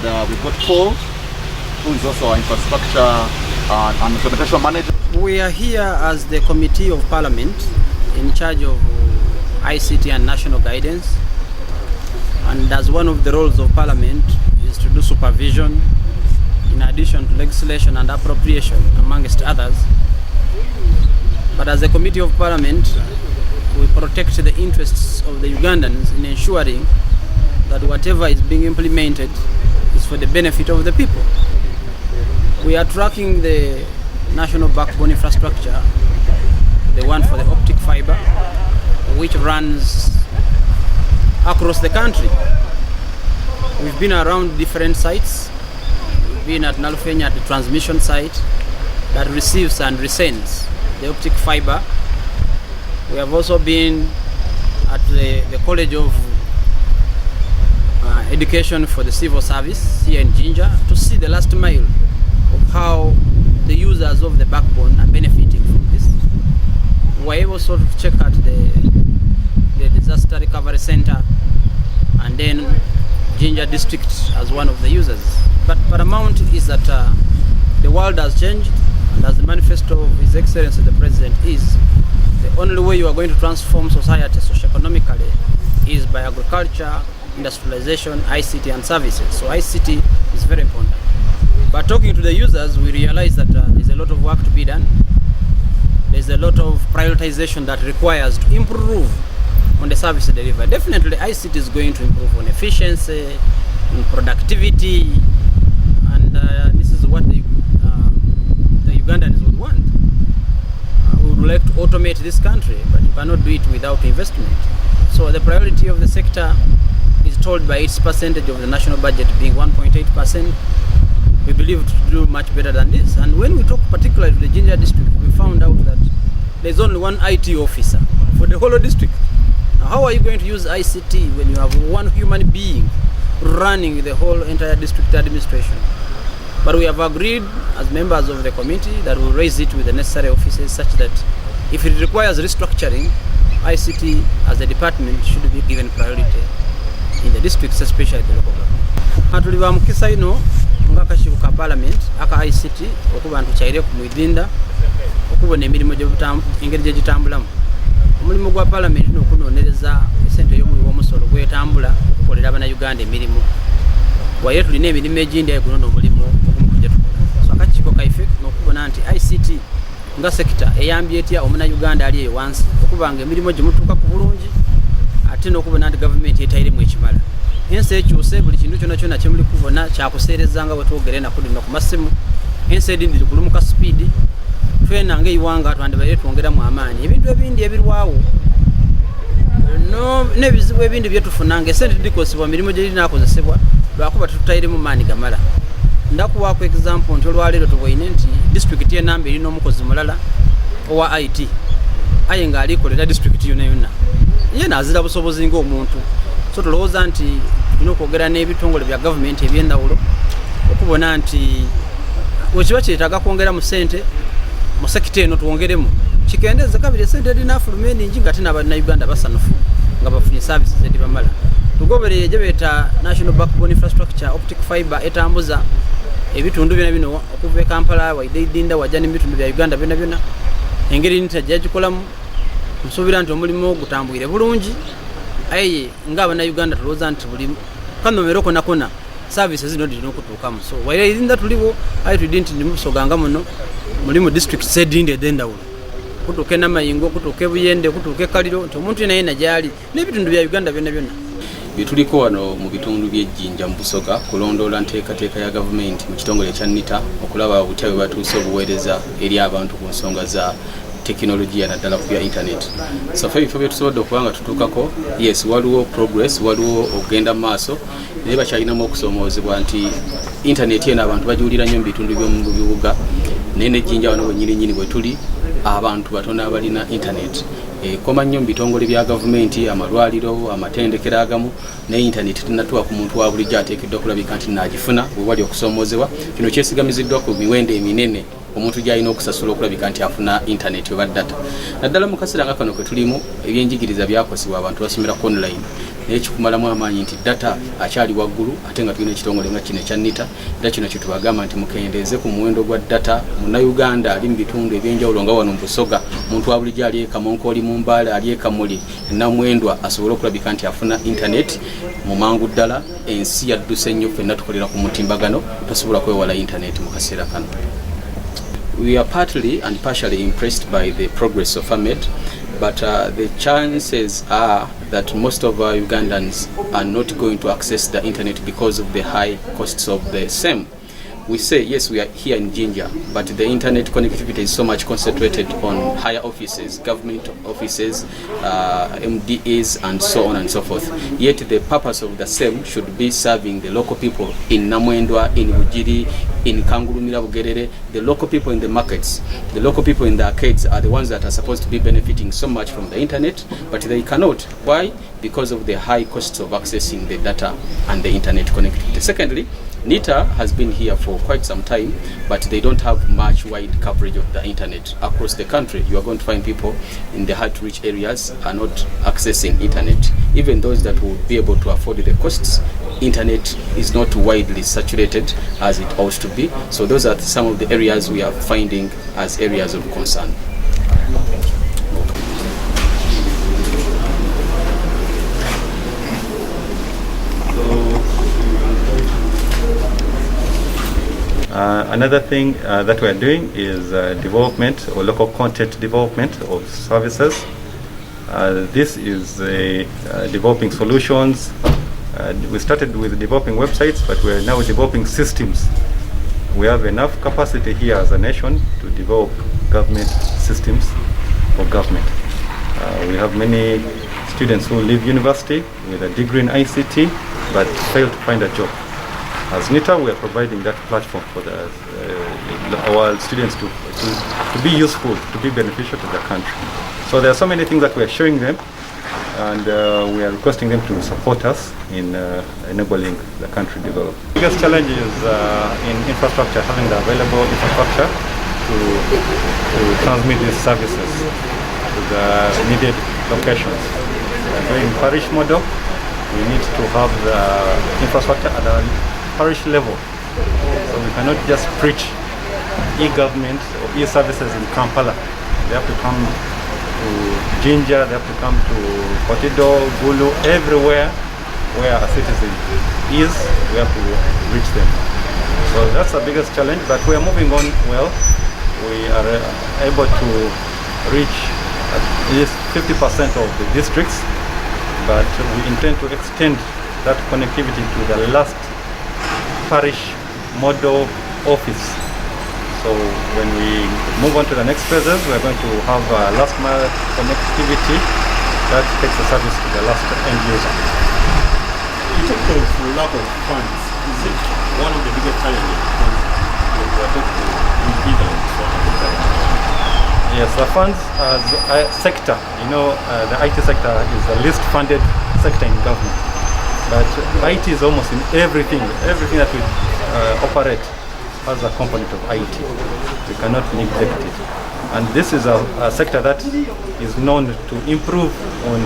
and we've got Paul, who is also our infrastructure and implementation manager. We are here as the Committee of Parliament in charge of ICT and national guidance, and as one of the roles of Parliament is to do supervision in addition to legislation and appropriation, amongst others. But as a Committee of Parliament, we protect the interests of the Ugandans in ensuring that whatever is being implemented is for the benefit of the people. We are tracking the national backbone infrastructure, the one for the optic fiber, which runs across the country. We've been around different sites. We've been at Nalufenya at the transmission site that receives and resends the optic fiber. We have also been at the College of Education for the Civil Service here in Jinja to see the last mile of how the users of the backbone are benefiting from this. We were able to check out the Disaster Recovery Center and then Jinja district as one of the users. But paramount is that the world has changed, and as the manifesto of His Excellency the President is, the only way you are going to transform society socio-economically is by agriculture, industrialization, ICT and services. So ICT is very important. But talking to the users, we realize that there's a lot of work to be done. There's a lot of prioritization that requires to improve on the service delivery. Definitely ICT is going to improve on efficiency, on productivity, and this is what the Ugandans would want. We would like to automate this country, but you cannot do it without investment. So the priority of the sector is told by its percentage of the national budget being 1.8%. We believe to do much better than this. And when we talk particularly to the Jinja district, we found out that there's only one IT officer for the whole district. Now, how are you going to use ICT when you have one human being running the whole entire district administration? But we have agreed as members of the committee that we'll raise it with the necessary offices such that if it requires restructuring, ICT as a department should be given priority in the districts, especially the local government. Tuliva mukisa ino ngakashiko ka Parliament aka ICT okuba ntuchaire ku mwidinda okubona emirimu engeri gye gitambulamu. Omulimu gwa Parliament n'okunonereza esente y'omuwi w'omusolo gwetambula okukolera Abannayuganda emirimu. Waye tulina emirimu egindi eguno n'omulimu ogumukujja tukola. So akakiko kaife n'okubona nti ICT nga sekita eyambye etya Omunnayuganda ali eyo wansi okuba nga emirimu gimutuuka ku bulungi ate n'okubona nti gavumenti etairemu ekimala. Ensi ekyuse buli kintu kyonna kyonna kyemuli kubona kyakuseereza nga bwe twogere ennaku dino ku masimu. Ensi edindi kulumuka speed. Twena ng'eiwanga twandibaire twongeramu amaanyi. Ebintu ebindi ebirwawo n'ebizibu ebindi bye tufuna ng'esente tudikosebwa mirimu gye ginaakozesebwa lwakuba tututairemu maanyi gamala. Ndakuwaako example nti olwaleero tubwoine nti district y'enamba erina omukozi mulala owa IT aye ng'alikolera district yonna yonna. Ye naazira busobozi ng'omuntu. So tulowooza nti tulina okwogera n'ebitongole bya gavumenti eby'endawulo okubona nti wekiba kyetaaga kwongera mu ssente mu sekita eno twongeremu kikendeeze kabiri esente erina fuluma eningi nga ate Uganda basanufu nga bafunye services edibamala. Tugobereye gye beeta national backbone infrastructure optic fiber etambuza ebitundu byonna bino okuva e Kampala waidinda wajja n'ebitundu bya Uganda byonna byonna. Engeri nitajja gikolamu nsuubira nti omulimu gutambwire bulungi. Aye nga Abannayuganda tulowooza nti buli kanomero kona services zino dirina okutuukamu. So wairinda tuliwo aye tudde nti nimusoganga muno mulimu districts edindi ed'endawulo kutuuka e Namayingo kutuuka e Buyende kutuuka e Kaliro nti omuntu yenna yenna gyali n'ebitundu bya Uganda byonna byonna. Bituliko wano mu bitundu by'Ejjinja mu Busoga kulondoola nteekateeka ya gavumenti mu kitongole kya NITA okulaba butya bwe batuusa obuweereza eri abantu ku nsonga za tekinologiya naddala ku bya internet. So fe bifo bye tusobodde okuba nga tutuukako, yes waliwo progress, waliwo okugenda mu maaso naye bakyalinamu okusomoozebwa nti internet eno abantu bagiwulira nnyo mu bitundu by'omu bibuga naye n'Ejjinja wano wennyini bwe tuli abantu batono abalina internet. Koma nnyo mu bitongole bya gavumenti, amalwaliro, amatendekero agamu ne internet tenatuwa ku muntu wa bulijjo ateekeddwa okulabika nti naagifuna bwe wali okusomoozebwa. Kino kyesigamiziddwa ku miwendo eminene omuntu gy'alina okusasula okulabika nti afuna internet oba data. Naddala mu kaseera nga kano kwe tulimu ebyenjigiriza byakosebwa abantu basomera ku online naye kikumalamu amaanyi nti data akyali waggulu ate nga tulina ekitongole nga kino ekya NITA era kino kye tubagamba nti mukendeeze ku muwendo gwa data. Munnayuganda ali mu bitundu ebyenjawulo nga wano mu Busoga, omuntu wa bulijjo ali e Kamonkoli mu Mbaale, ali e Kamuli, Namwendwa asobole okulabika nti afuna internet mu mangu ddala. Ensi yadduse nnyo, ffenna tukolera ku mutimbagano, tosobola kwewala internet mu kaseera kano. We are partly and partially impressed by the progress of AMED, but the chances are that most of our Ugandans are not going to access the internet because of the high costs of the same. We say, yes, we are here in Jinja, but the internet connectivity is so much concentrated on higher offices, government offices, MDAs, and so on and so forth. Yet the purpose of the same should be serving the local people in Namwendwa, in Ujiri, in Kangurumira Bugerere, the local people in the markets, the local people in the arcades are the ones that are supposed to be benefiting so much from the internet, but they cannot. Why? Because of the high costs of accessing the data and the internet connectivity. Secondly, NITA has been here for quite some time, but they don't have much wide coverage of the internet. Across the country, you are going to find people in the hard-to-reach areas are not accessing internet. Even those that will be able to afford the costs, internet is not widely saturated as it ought to be. So those are some of the areas we are finding as areas of concern. Another thing that we are doing is development or local content development of services. This is developing solutions. We started with developing websites, but we are now developing systems. We have enough capacity here as a nation to develop government systems for government. We have many students who leave university with a degree in ICT but fail to find a job. As NITA, we are providing that platform for our students to be useful, to be beneficial to the country. So there are so many things that we are showing them, and we are requesting them to support us in enabling the country develop. The biggest challenge is in infrastructure, having the available infrastructure to transmit these services to the needed locations. Doing parish model, we need to have the infrastructure at a parish level. So we cannot just preach e-government or e-services in Kampala. They have to come to Jinja, they have to come to Kotido, Gulu, everywhere where a citizen is, we have to reach them. So that's the biggest challenge, but we are moving on well. We are able to reach at least 50% of the districts, but we intend to extend that connectivity to the last parish model office. So when we move on to the next phases, we are going to have last mile connectivity that takes the service to the last end user. In terms of lack of funds, is it one of the biggest challenges? Because we are talking to Yes, the funds as a sector, the IT sector is the least funded sector in government. But IT is almost in everything that we operate has a component of IT. We cannot neglect it. And this is a sector that is known to improve on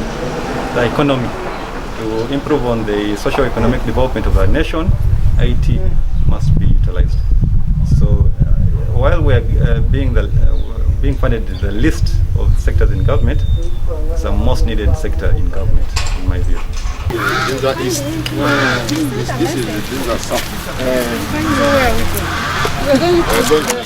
the economy, to improve on the socio-economic development of our nation. IT must be utilized. So while we are being funded the least of sectors in government, it's the most needed sector in government, in my view. Jinja East. This is Jinja South. We're going to